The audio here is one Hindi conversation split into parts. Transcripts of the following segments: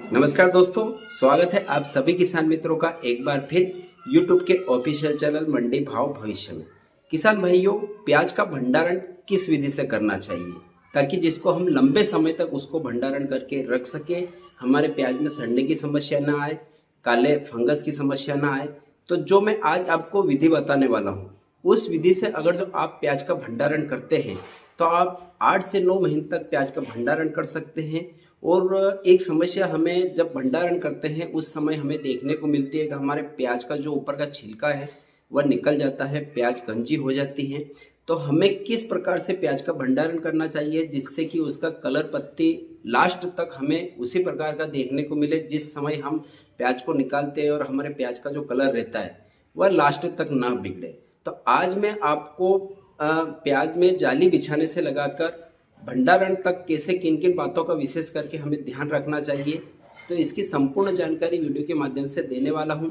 नमस्कार दोस्तों, स्वागत है आप सभी किसान मित्रों का एक बार फिर YouTube के ऑफिशियल चैनल मंडी भाव भविष्य में। किसान भाइयों, प्याज का भंडारण किस विधि से करना चाहिए ताकि जिसको हम लंबे समय तक उसको भंडारण करके रख सके, हमारे प्याज में सड़ने की समस्या ना आए, काले फंगस की समस्या ना आए। तो जो मैं आज आपको विधि बताने वाला हूँ, उस विधि से अगर जो आप प्याज का भंडारण करते हैं तो आप 8 से 9 महीने तक प्याज का भंडारण कर सकते हैं। और एक समस्या हमें जब भंडारण करते हैं उस समय हमें देखने को मिलती है कि हमारे प्याज का जो ऊपर का छिलका है वह निकल जाता है, प्याज गंजी हो जाती है। तो हमें किस प्रकार से प्याज का भंडारण करना चाहिए जिससे कि उसका कलर पत्ती लास्ट तक हमें उसी प्रकार का देखने को मिले जिस समय हम प्याज को निकालते हैं, और हमारे प्याज का जो कलर रहता है वह लास्ट तक ना बिगड़े। तो आज मैं आपको प्याज में जाली बिछाने से लगाकर भंडारण तक कैसे किन किन बातों का विशेष करके हमें ध्यान रखना चाहिए, तो इसकी संपूर्ण जानकारी वीडियो के माध्यम से देने वाला हूं।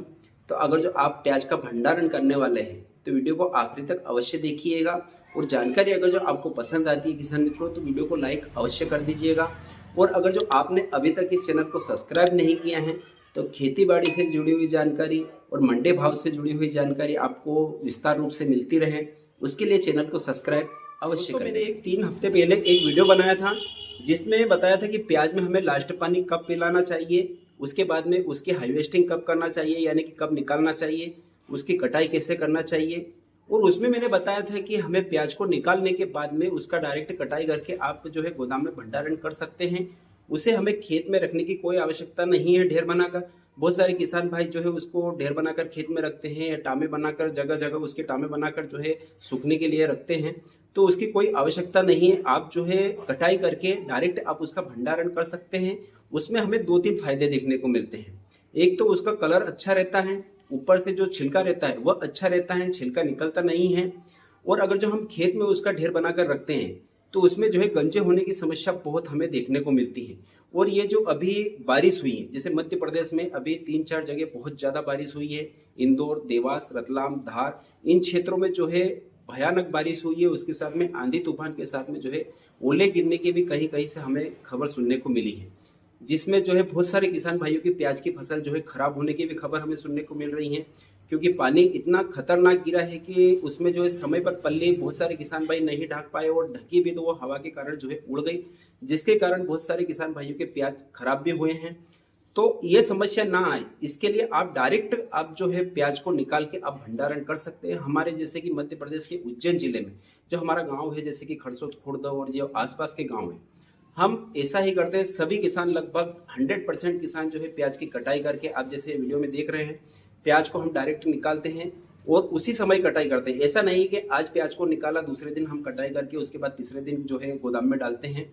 तो अगर जो आप प्याज का भंडारण करने वाले हैं तो वीडियो को आखिरी तक अवश्य देखिएगा। और जानकारी अगर जो आपको पसंद आती है किसान मित्रों, तो वीडियो को लाइक अवश्य कर दीजिएगा। और अगर जो आपने अभी तक इस चैनल को सब्सक्राइब नहीं किया है तो खेती बाड़ी से जुड़ी हुई जानकारी और मंडी भाव से जुड़ी हुई जानकारी आपको विस्तार रूप से मिलती रहे, उसके लिए चैनल को सब्सक्राइब अवश्य करें। मैंने एक 3 हफ्ते पहले एक वीडियो बनाया था जिसमें बताया था कि प्याज में हमें लास्ट पानी कब पिलाना चाहिए, उसके बाद में उसकी हार्वेस्टिंग कब करना चाहिए, यानी कि कब निकालना चाहिए, उसकी कटाई कैसे करना चाहिए। और उसमें मैंने बताया था कि हमें प्याज को निकालने के बाद में उसका डायरेक्ट कटाई करके आप जो है गोदाम में भंडारण कर सकते हैं। उसे हमें खेत में रखने की कोई आवश्यकता नहीं है ढेर बनाकर। बहुत सारे किसान भाई जो है उसको ढेर बनाकर खेत में रखते हैं या टामे बनाकर जगह जगह उसके टामे बनाकर जो है सूखने के लिए रखते हैं। तो उसकी कोई आवश्यकता नहीं है। आप जो है कटाई करके डायरेक्ट आप उसका भंडारण कर सकते हैं। उसमें हमें 2-3 फायदे देखने को मिलते हैं। एक तो उसका कलर अच्छा रहता है, ऊपर से जो छिलका रहता है वह अच्छा रहता है, छिलका निकलता नहीं है। और अगर जो हम खेत में उसका ढेर बनाकर रखते हैं तो उसमें जो है गंजे होने की समस्या बहुत हमें देखने को मिलती है। और ये जो अभी बारिश हुई है, जैसे मध्य प्रदेश में अभी 3-4 जगह बहुत ज़्यादा बारिश हुई है, इंदौर, देवास, रतलाम, धार, इन क्षेत्रों में जो है भयानक बारिश हुई है। उसके साथ में आंधी तूफान के साथ में जो है ओले गिरने की भी कहीं कहीं से हमें खबर सुनने को मिली है, जिसमें जो है बहुत सारे किसान भाइयों की प्याज की फसल जो है खराब होने की भी खबर हमें सुनने को मिल रही है। क्योंकि पानी इतना खतरनाक गिरा है कि उसमें जो है समय पर पल्ली बहुत सारे किसान भाई नहीं ढाक पाए, और ढकी भी तो वो हवा के कारण जो है उड़ गई, जिसके कारण बहुत सारे किसान भाइयों के प्याज खराब भी हुए हैं। तो ये समस्या ना आए इसके लिए आप डायरेक्ट आप जो है प्याज को निकाल के आप भंडारण कर सकते हैं। हमारे जैसे कि मध्य प्रदेश के उज्जैन जिले में जो हमारा गांव है, जैसे कि खरसोद, खुर्द और जो आसपास के गांव है, हम ऐसा ही करते हैं। सभी किसान लगभग 100% किसान जो है प्याज की कटाई करके, आप जैसे वीडियो में देख रहे हैं, प्याज को हम डायरेक्ट निकालते हैं और उसी समय कटाई करते हैं। ऐसा नहीं कि आज प्याज को निकाला दूसरे दिन हम कटाई करके उसके बाद तीसरे दिन जो है गोदाम में डालते हैं।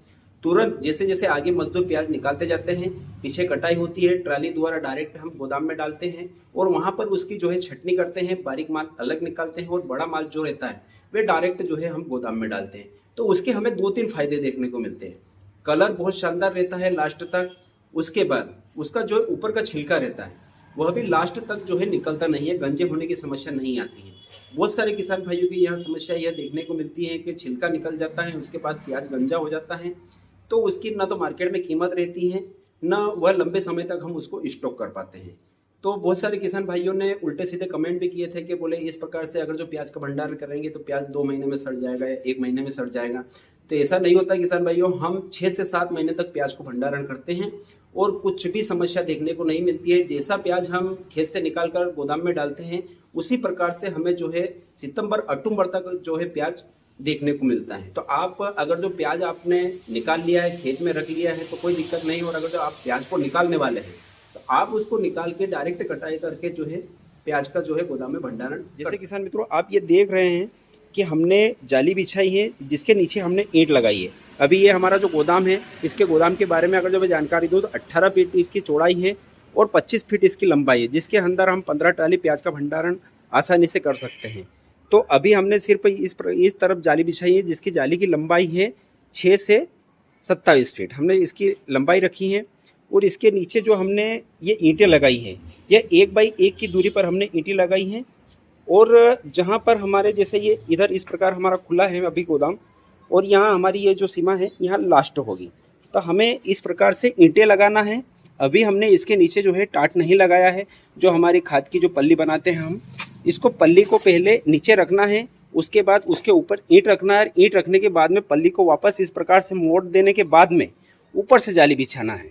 तुरंत जैसे जैसे आगे मजदूर प्याज निकालते जाते हैं, पीछे कटाई होती है, ट्राली द्वारा डायरेक्ट हम गोदाम में डालते हैं और वहां पर उसकी जो है छटनी करते हैं, बारीक माल अलग निकालते हैं और बड़ा माल जो रहता है वे डायरेक्ट जो है हम गोदाम में डालते हैं। तो उसके हमें 2-3 फायदे देखने को मिलते हैं। कलर बहुत शानदार रहता है लास्ट तक। उसके बाद उसका जो ऊपर का छिलका रहता है वह भी लास्ट तक जो है निकलता नहीं है, गंजे होने की समस्या नहीं आती है। बहुत सारे किसान भाइयों की यह समस्या यह देखने को मिलती है कि छिलका निकल जाता है, उसके बाद प्याज गंजा हो जाता है, तो उसकी ना तो मार्केट में कीमत रहती है, ना वह लंबे समय तक हम उसको स्टॉक कर पाते हैं। तो बहुत सारे किसान भाइयों ने उल्टे सीधे कमेंट भी किए थे कि बोले इस प्रकार से अगर जो प्याज का भंडारण करेंगे तो प्याज 2 महीने में सड़ जाएगा या 1 महीने में सड़ जाएगा। तो ऐसा नहीं होता किसान भाइयों, हम 6 से 7 महीने तक प्याज को भंडारण करते हैं और कुछ भी समस्या देखने को नहीं मिलती है। जैसा प्याज हम खेत से निकाल कर गोदाम में डालते हैं उसी प्रकार से हमें जो है सितंबर अक्टूबर तक जो है प्याज देखने को मिलता है। तो आप अगर जो प्याज आपने निकाल लिया है, खेत में रख लिया है, तो कोई दिक्कत नहीं। और अगर जो आप प्याज को निकालने वाले हैं तो आप उसको निकाल के डायरेक्ट कटाई करके जो है प्याज का जो है गोदाम में भंडारण। जैसे किसान मित्रों आप ये देख रहे हैं कि हमने जाली बिछाई है जिसके नीचे हमने ईंट लगाई है। अभी ये हमारा जो गोदाम है, इसके गोदाम के बारे में अगर जो मैं जानकारी दूँ तो 18 फीट इसकी चौड़ाई है और 25 फीट इसकी लंबाई है, जिसके अंदर हम 15 ट्राली प्याज का भंडारण आसानी से कर सकते हैं। तो अभी हमने सिर्फ इस तरफ जाली बिछाई है जिसकी जाली की लंबाई है 6 से 27 फीट हमने इसकी लंबाई रखी है। और इसके नीचे जो हमने ये ईंटें लगाई हैं, यह 1 बाई 1 की दूरी पर हमने ईंटें लगाई हैं। और जहाँ पर हमारे जैसे ये इधर इस प्रकार हमारा खुला है अभी गोदाम, और यहाँ हमारी ये जो सीमा है यहाँ लास्ट होगी, तो हमें इस प्रकार से ईंटें लगाना है अभी हमने इसके नीचे जो है टाट नहीं लगाया है। जो हमारी खाद की जो पल्ली बनाते हैं हम, इसको पल्ली को पहले नीचे रखना है, उसके बाद उसके ऊपर ईंट रखना है। ईंट रखने के बाद में पल्ली को वापस इस प्रकार से मोड़ देने के बाद में ऊपर से जाली बिछाना है।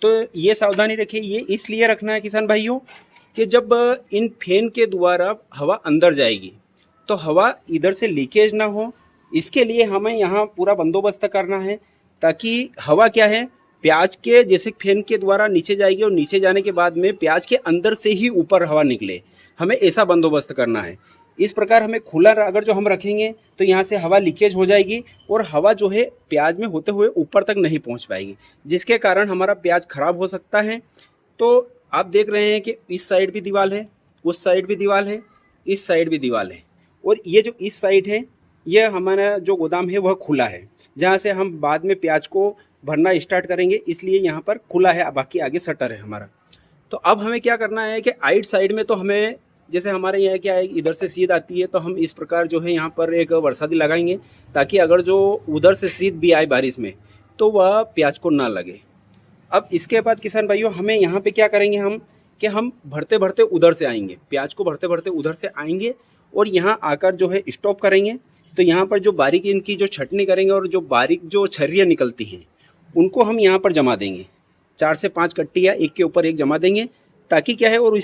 तो ये सावधानी रखिए। ये इसलिए रखना है किसान भाइयों कि जब इन फैन के द्वारा हवा अंदर जाएगी तो हवा इधर से लीकेज ना हो, इसके लिए हमें यहाँ पूरा बंदोबस्त करना है, ताकि हवा क्या है, प्याज के जैसे फैन के द्वारा नीचे जाएगी और नीचे जाने के बाद में प्याज के अंदर से ही ऊपर हवा निकले, हमें ऐसा बंदोबस्त करना है। इस प्रकार हमें खुला अगर जो हम रखेंगे तो यहाँ से हवा लीकेज हो जाएगी और हवा जो है प्याज में होते हुए ऊपर तक नहीं पहुँच पाएगी, जिसके कारण हमारा प्याज खराब हो सकता है। तो आप देख रहे हैं कि इस साइड भी दीवार है, उस साइड भी दीवार है, इस साइड भी दीवार है, और ये जो इस साइड है ये हमारा जो गोदाम है वह खुला है, जहाँ से हम बाद में प्याज को भरना स्टार्ट करेंगे, इसलिए यहाँ पर खुला है, बाकी आगे शटर है हमारा। तो अब हमें क्या करना है कि आइट साइड में तो हमें, जैसे हमारे यहाँ क्या है, इधर से सीध आती है तो हम इस प्रकार जो है यहाँ पर एक बरसाती लगाएंगे, ताकि अगर जो उधर से सीध भी आए बारिश में तो वह प्याज को ना लगे। अब इसके बाद किसान भाइयों हमें यहाँ पे क्या करेंगे हम कि हम भरते भरते उधर से आएंगे, प्याज को भरते भरते उधर से आएंगे और यहाँ आकर जो है स्टॉप करेंगे। तो यहाँ पर जो बारीक इनकी जो छटनी करेंगे और जो बारीक जो छर्रियाँ निकलती हैं उनको हम यहाँ पर जमा देंगे, 4 से 5 कट्टियाँ एक के ऊपर एक जमा देंगे, ताकि क्या है। और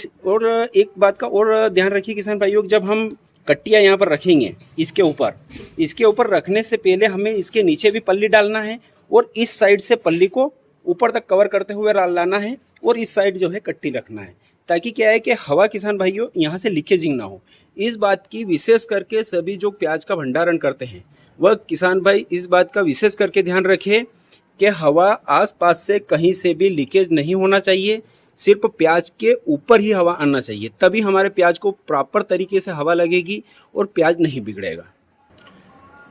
एक बात का और ध्यान रखिए किसान भाइयों, जब हम कट्टियाँ यहाँ पर रखेंगे इसके ऊपर रखने से पहले हमें इसके नीचे भी पल्ली डालना है और इस साइड से पल्ली को ऊपर तक कवर करते हुए लाना है और इस साइड जो है कट्टी रखना है, ताकि क्या है कि हवा किसान भाइयों यहाँ से लीकेजिंग ना हो। इस बात की विशेष करके सभी जो प्याज का भंडारण करते हैं वह किसान भाई इस बात का विशेष करके ध्यान रखें कि हवा आसपास से कहीं से भी लीकेज नहीं होना चाहिए, सिर्फ प्याज के ऊपर ही हवा आना चाहिए, तभी हमारे प्याज को प्रॉपर तरीके से हवा लगेगी और प्याज नहीं बिगड़ेगा।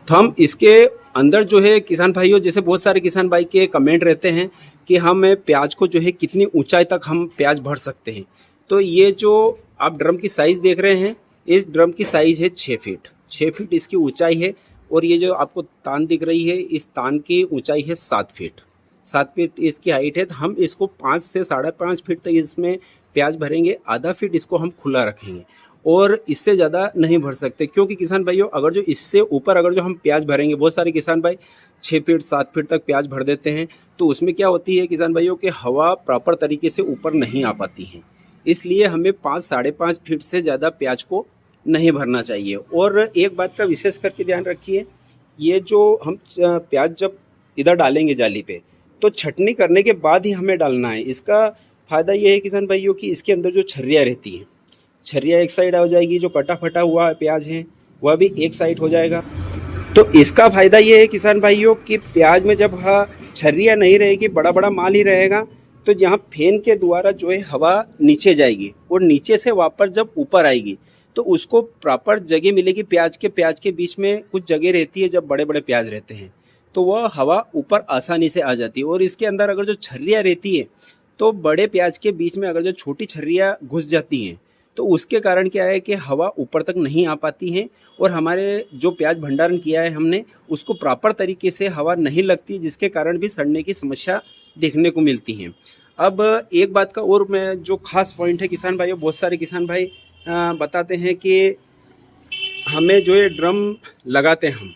तो हम इसके अंदर जो है किसान भाइयों, जैसे बहुत सारे किसान भाई के कमेंट रहते हैं कि हम प्याज को जो है कितनी ऊंचाई तक हम प्याज भर सकते हैं। तो ये जो आप ड्रम की साइज़ देख रहे हैं, इस ड्रम की साइज़ है 6 फीट, 6 फीट इसकी ऊंचाई है। और ये जो आपको तान दिख रही है, इस तान की ऊंचाई है 7 फीट, 7 फीट इसकी हाइट है। तो हम इसको 5 से 5.5 फीट तक इसमें प्याज भरेंगे, आधा फीट इसको हम खुला रखेंगे और इससे ज़्यादा नहीं भर सकते, क्योंकि किसान भाइयों अगर जो इससे ऊपर अगर जो हम प्याज भरेंगे, बहुत सारे किसान भाई 6 फीट 7 फीट तक प्याज भर देते हैं, तो उसमें क्या होती है किसान भाइयों कि हवा प्रॉपर तरीके से ऊपर नहीं आ पाती है। इसलिए हमें 5 5.5 फीट से ज़्यादा प्याज को नहीं भरना चाहिए। और एक बात का विशेष करके ध्यान रखिए, ये जो हम प्याज जब इधर डालेंगे जाली पे, तो छटनी करने के बाद ही हमें डालना है। इसका फ़ायदा ये है किसान भाइयों कि इसके अंदर जो छर्रियाँ रहती हैं, छर्रियाँ एक साइड हो जाएगी, जो कटा फटा हुआ प्याज है वह भी एक साइड हो जाएगा। तो इसका फ़ायदा ये है किसान भाइयों कि प्याज में जब छर्रियाँ नहीं रहेगी, बड़ा बड़ा माल ही रहेगा, तो जहाँ फैन के द्वारा जो है हवा नीचे जाएगी और नीचे से वापस जब ऊपर आएगी तो उसको प्रॉपर जगह मिलेगी। प्याज के बीच में कुछ जगह रहती है, जब बड़े बड़े प्याज रहते हैं तो वह हवा ऊपर आसानी से आ जाती है। और इसके अंदर अगर जो छर्रियाँ रहती है, तो बड़े प्याज के बीच में अगर जो छोटी छर्रियाँ घुस जाती हैं तो उसके कारण क्या है कि हवा ऊपर तक नहीं आ पाती है और हमारे जो प्याज भंडारण किया है हमने उसको प्रॉपर तरीके से हवा नहीं लगती, जिसके कारण भी सड़ने की समस्या देखने को मिलती है। अब एक बात का और मैं जो खास पॉइंट है किसान भाइयों, बहुत सारे किसान भाई बताते हैं कि हमें जो ये ड्रम लगाते हैं हम,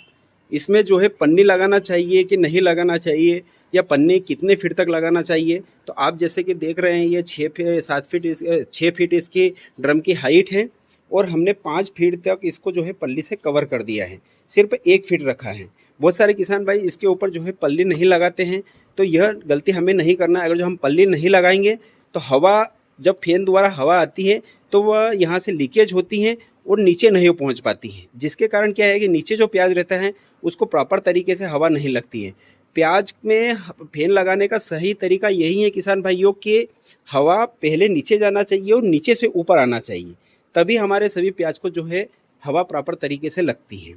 इसमें जो है पन्नी लगाना चाहिए कि नहीं लगाना चाहिए, या पन्नी कितने फीट तक लगाना चाहिए। तो आप जैसे कि देख रहे हैं ये 6 फीट इसकी ड्रम की हाइट है और हमने 5 फीट तक इसको जो है पल्ली से कवर कर दिया है, सिर्फ 1 फीट रखा है। बहुत सारे किसान भाई इसके ऊपर जो है पल्ली नहीं लगाते हैं, तो यह गलती हमें नहीं करना है। अगर जो हम पल्ली नहीं लगाएंगे तो हवा जब फैन द्वारा हवा आती है तो वह यहाँ से लीकेज होती है और नीचे नहीं पहुँच पाती है, जिसके कारण क्या है कि नीचे जो प्याज रहता है उसको प्रॉपर तरीके से हवा नहीं लगती है। प्याज में फैन लगाने का सही तरीका यही है किसान भाइयों कि हवा पहले नीचे जाना चाहिए और नीचे से ऊपर आना चाहिए, तभी हमारे सभी प्याज को जो है हवा प्रॉपर तरीके से लगती है।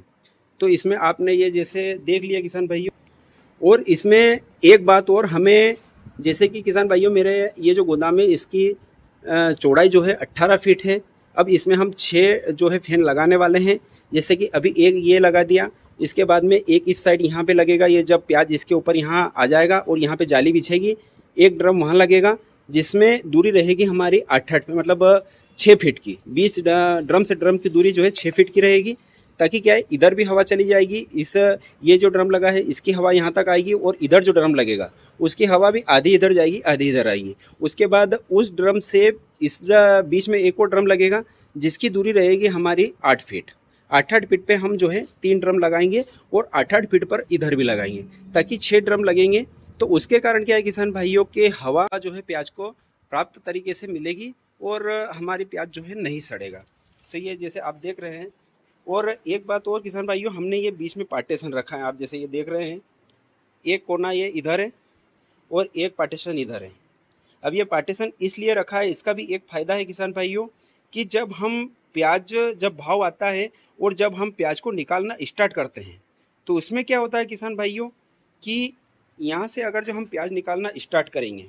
तो इसमें आपने ये जैसे देख लिया किसान भाइयों। और इसमें एक बात और, हमें जैसे कि किसान भाइयों मेरे ये जो गोदाम है इसकी चौड़ाई जो है 18 फीट है। अब इसमें हम 6 जो है फैन लगाने वाले हैं। जैसे कि अभी एक ये लगा दिया, इसके बाद में एक इस साइड यहाँ पे लगेगा, ये जब प्याज इसके ऊपर यहाँ आ जाएगा और यहाँ पे जाली बिछेगी, एक ड्रम वहाँ लगेगा जिसमें दूरी रहेगी हमारी 8-8 मतलब 6 फीट की। 20 ड्रम से ड्रम की दूरी जो है 6 फीट की रहेगी, ताकि क्या है इधर भी हवा चली जाएगी, इस ये जो ड्रम लगा है इसकी हवा यहाँ तक आएगी, और इधर जो ड्रम लगेगा उसकी हवा भी आधी इधर जाएगी आधी इधर आएगी। उसके बाद उस ड्रम से इस बीच में एक और ड्रम लगेगा जिसकी दूरी रहेगी हमारी 8 फीट। 8-8 फीट पे हम जो है 3 ड्रम लगाएंगे, और 8-8 फीट पर इधर भी लगाएंगे, ताकि 6 ड्रम लगेंगे। तो उसके कारण क्या है किसान भाइयों के हवा जो है प्याज को प्राप्त तरीके से मिलेगी, और हमारी प्याज जो है नहीं सड़ेगा। तो ये जैसे आप देख रहे हैं। और एक बात और किसान भाइयों, हमने ये बीच में पार्टीशन रखा है, आप जैसे ये देख रहे हैं, एक कोना ये इधर है और एक पार्टीशन इधर है। अब ये पार्टीशन इसलिए रखा है, इसका भी एक फ़ायदा है किसान भाइयों, कि जब हम प्याज जब भाव आता है और जब हम प्याज को निकालना स्टार्ट करते हैं, तो उसमें क्या होता है किसान भाइयों कि यहाँ से अगर जो हम प्याज निकालना स्टार्ट करेंगे,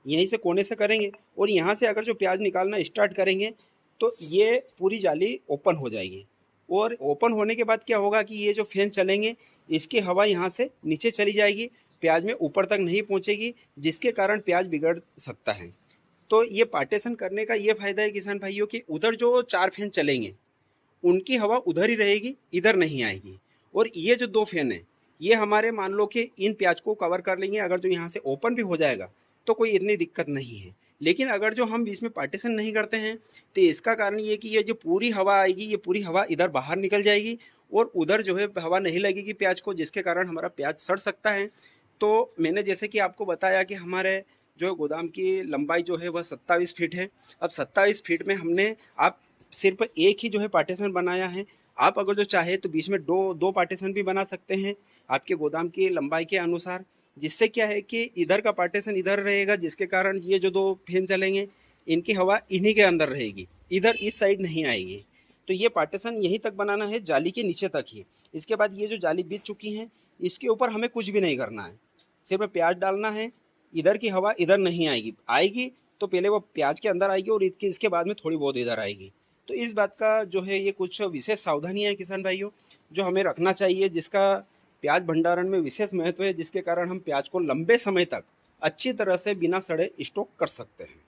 यहीं से कोने से करेंगे, और यहाँ से अगर जो प्याज निकालना स्टार्ट करेंगे तो ये पूरी जाली ओपन हो जाएगी। और ओपन होने के बाद क्या होगा कि ये जो फैन चलेंगे इसकी हवा यहाँ से नीचे चली जाएगी, प्याज में ऊपर तक नहीं पहुँचेगी, जिसके कारण प्याज बिगड़ सकता है। तो ये पार्टीशन करने का ये फ़ायदा है किसान भाइयों कि उधर जो 4 फैन चलेंगे उनकी हवा उधर ही रहेगी, इधर नहीं आएगी। और ये जो 2 फैन है ये हमारे मान लो कि इन प्याज को कवर कर लेंगे। अगर जो यहाँ से ओपन भी हो जाएगा तो कोई इतनी दिक्कत नहीं है। लेकिन अगर जो हम बीच में पार्टीशन नहीं करते हैं तो इसका कारण ये कि ये जो पूरी हवा आएगी ये पूरी हवा इधर बाहर निकल जाएगी, और उधर जो है हवा नहीं लगेगी प्याज को, जिसके कारण हमारा प्याज सड़ सकता है। तो मैंने जैसे कि आपको बताया कि हमारे जो गोदाम की लंबाई जो है वह 27 फीट है। अब 27 फीट में हमने आप सिर्फ एक ही जो है पार्टीशन बनाया है। आप अगर जो चाहे तो बीच में दो पार्टीशन भी बना सकते हैं आपके गोदाम की लंबाई के अनुसार, जिससे क्या है कि इधर का पार्टीशन इधर रहेगा, जिसके कारण ये जो 2 फैन चलेंगे इनकी हवा इन्हीं के अंदर रहेगी, इधर इस साइड नहीं आएगी। तो ये पार्टीशन यहीं तक बनाना है, जाली के नीचे तक ही। इसके बाद ये जो जाली बिछ चुकी हैं इसके ऊपर हमें कुछ भी नहीं करना है, सिर्फ प्याज डालना है। इधर की हवा इधर नहीं आएगी, आएगी तो पहले वो प्याज के अंदर आएगी और इसके बाद में थोड़ी बहुत इधर आएगी। तो इस बात का जो है ये कुछ विशेष सावधानियां हैं किसान भाइयों जो हमें रखना चाहिए, जिसका प्याज भंडारण में विशेष महत्व है, जिसके कारण हम प्याज को लंबे समय तक अच्छी तरह से बिना सड़े स्टॉक कर सकते हैं।